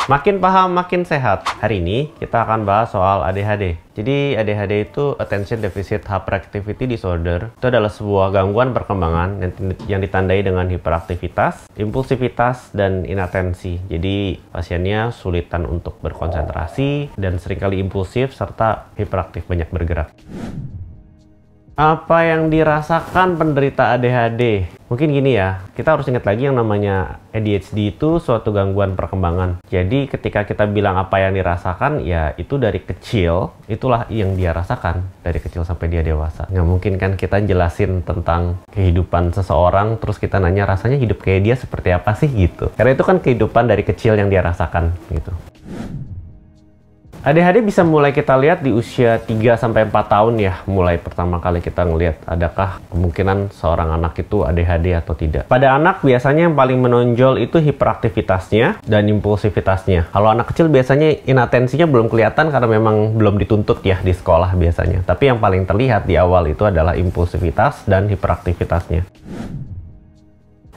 Makin paham, makin sehat. Hari ini kita akan bahas soal ADHD. Jadi ADHD itu Attention Deficit Hyperactivity Disorder. Itu adalah sebuah gangguan perkembangan yang ditandai dengan hiperaktivitas, impulsivitas, dan inatensi. Jadi pasiennya sulitan untuk berkonsentrasi dan seringkali impulsif serta hiperaktif, banyak bergerak. Apa yang dirasakan penderita ADHD? Mungkin gini ya, kita harus ingat lagi yang namanya ADHD itu suatu gangguan perkembangan. Jadi ketika kita bilang apa yang dirasakan, ya itu dari kecil, itulah yang dia rasakan. Dari kecil sampai dia dewasa. Nggak mungkin kan kita jelasin tentang kehidupan seseorang, terus kita nanya rasanya hidup kayak dia seperti apa sih gitu. Karena itu kan kehidupan dari kecil yang dia rasakan gitu. ADHD bisa mulai kita lihat di usia 3-4 tahun ya, mulai pertama kali kita ngelihat adakah kemungkinan seorang anak itu ADHD atau tidak. Pada anak biasanya yang paling menonjol itu hiperaktivitasnya dan impulsivitasnya. Kalau anak kecil biasanya inatensinya belum kelihatan karena memang belum dituntut ya di sekolah biasanya. Tapi yang paling terlihat di awal itu adalah impulsivitas dan hiperaktivitasnya.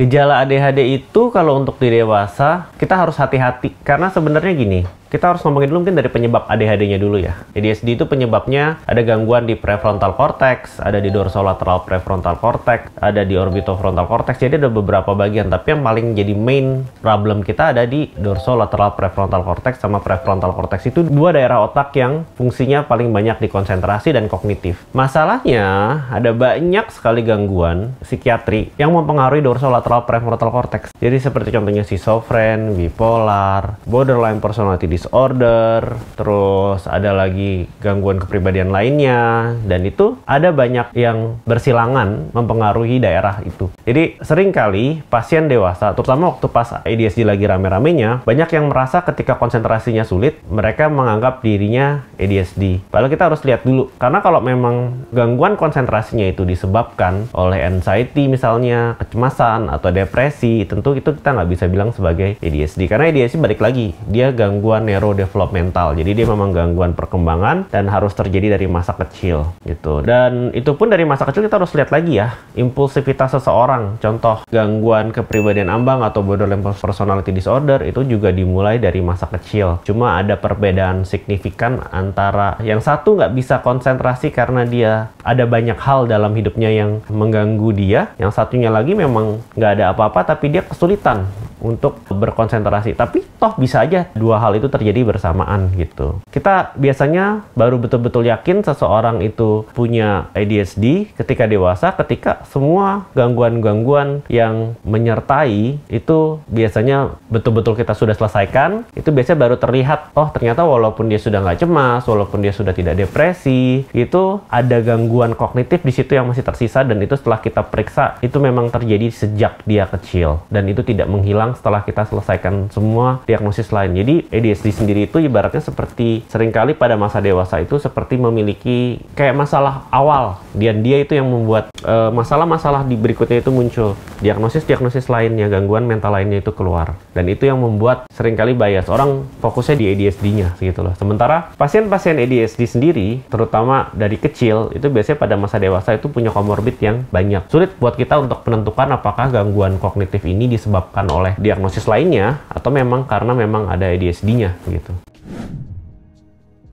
Gejala ADHD itu kalau untuk di dewasa kita harus hati-hati karena sebenarnya gini, kita harus ngomongin dulu mungkin dari penyebab ADHD-nya dulu ya. ADHD itu penyebabnya ada gangguan di prefrontal cortex, ada di dorsolateral prefrontal cortex, ada di orbitofrontal cortex. Jadi ada beberapa bagian, tapi yang paling jadi main problem kita ada di dorsolateral prefrontal cortex sama prefrontal cortex. Itu dua daerah otak yang fungsinya paling banyak di konsentrasi dan kognitif. Masalahnya ada banyak sekali gangguan psikiatri yang mempengaruhi dorsolateral prefrontal cortex. Jadi seperti contohnya schizofren, bipolar, borderline personality disorder, terus ada lagi gangguan kepribadian lainnya, dan itu ada banyak yang bersilangan mempengaruhi daerah itu. Jadi seringkali pasien dewasa, terutama waktu pas ADHD lagi rame-ramenya, banyak yang merasa ketika konsentrasinya sulit, mereka menganggap dirinya ADHD. Padahal kita harus lihat dulu, karena kalau memang gangguan konsentrasinya itu disebabkan oleh anxiety misalnya, kecemasan, atau depresi, tentu itu kita nggak bisa bilang sebagai ADHD. Karena ADHD balik lagi, dia gangguan neurodevelopmental. Jadi dia memang gangguan perkembangan dan harus terjadi dari masa kecil gitu. Dan itu pun dari masa kecil kita harus lihat lagi ya, impulsivitas seseorang. Contoh gangguan kepribadian ambang atau borderline personality disorder itu juga dimulai dari masa kecil. Cuma ada perbedaan signifikan antara yang satu nggak bisa konsentrasi karena dia ada banyak hal dalam hidupnya yang mengganggu dia. Yang satunya lagi memang nggak ada apa-apa tapi dia kesulitan untuk berkonsentrasi. Tapi toh bisa aja dua hal itu terjadi bersamaan gitu. Kita biasanya baru betul-betul yakin seseorang itu punya ADHD ketika dewasa, ketika semua gangguan-gangguan yang menyertai itu biasanya betul-betul kita sudah selesaikan. Itu biasanya baru terlihat, oh ternyata walaupun dia sudah nggak cemas, walaupun dia sudah tidak depresi, itu ada gangguan kognitif di situ yang masih tersisa, dan itu setelah kita periksa itu memang terjadi sejak dia kecil dan itu tidak menghilang setelah kita selesaikan semua diagnosis lain. Jadi ADHD sendiri itu ibaratnya seperti seringkali pada masa dewasa itu seperti memiliki kayak masalah awal, dan dia itu yang membuat masalah-masalah di berikutnya itu muncul, diagnosis lainnya, gangguan mental lainnya itu keluar, dan itu yang membuat seringkali bias orang fokusnya di ADHD-nya gitu loh. Sementara pasien-pasien ADHD sendiri terutama dari kecil itu biasanya pada masa dewasa itu punya komorbid yang banyak. Sulit buat kita untuk menentukan apakah gangguan kognitif ini disebabkan oleh diagnosis lainnya atau memang karena memang ada ADHD-nya gitu.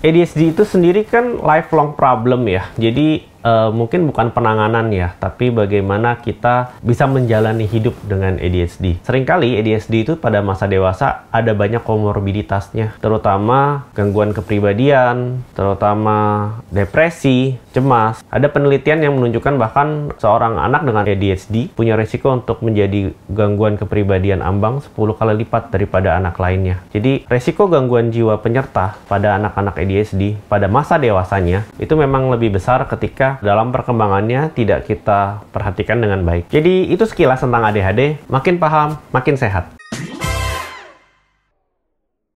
ADHD itu sendiri kan lifelong problem ya. Jadi mungkin bukan penanganan ya, tapi bagaimana kita bisa menjalani hidup dengan ADHD. Seringkali ADHD itu pada masa dewasa ada banyak komorbiditasnya, terutama gangguan kepribadian, terutama depresi, cemas. Ada penelitian yang menunjukkan bahkan seorang anak dengan ADHD punya risiko untuk menjadi gangguan kepribadian ambang 10 kali lipat daripada anak lainnya. Jadi risiko gangguan jiwa penyerta pada anak-anak ADHD pada masa dewasanya itu memang lebih besar ketika dalam perkembangannya tidak kita perhatikan dengan baik. Jadi itu sekilas tentang ADHD. Makin paham, makin sehat.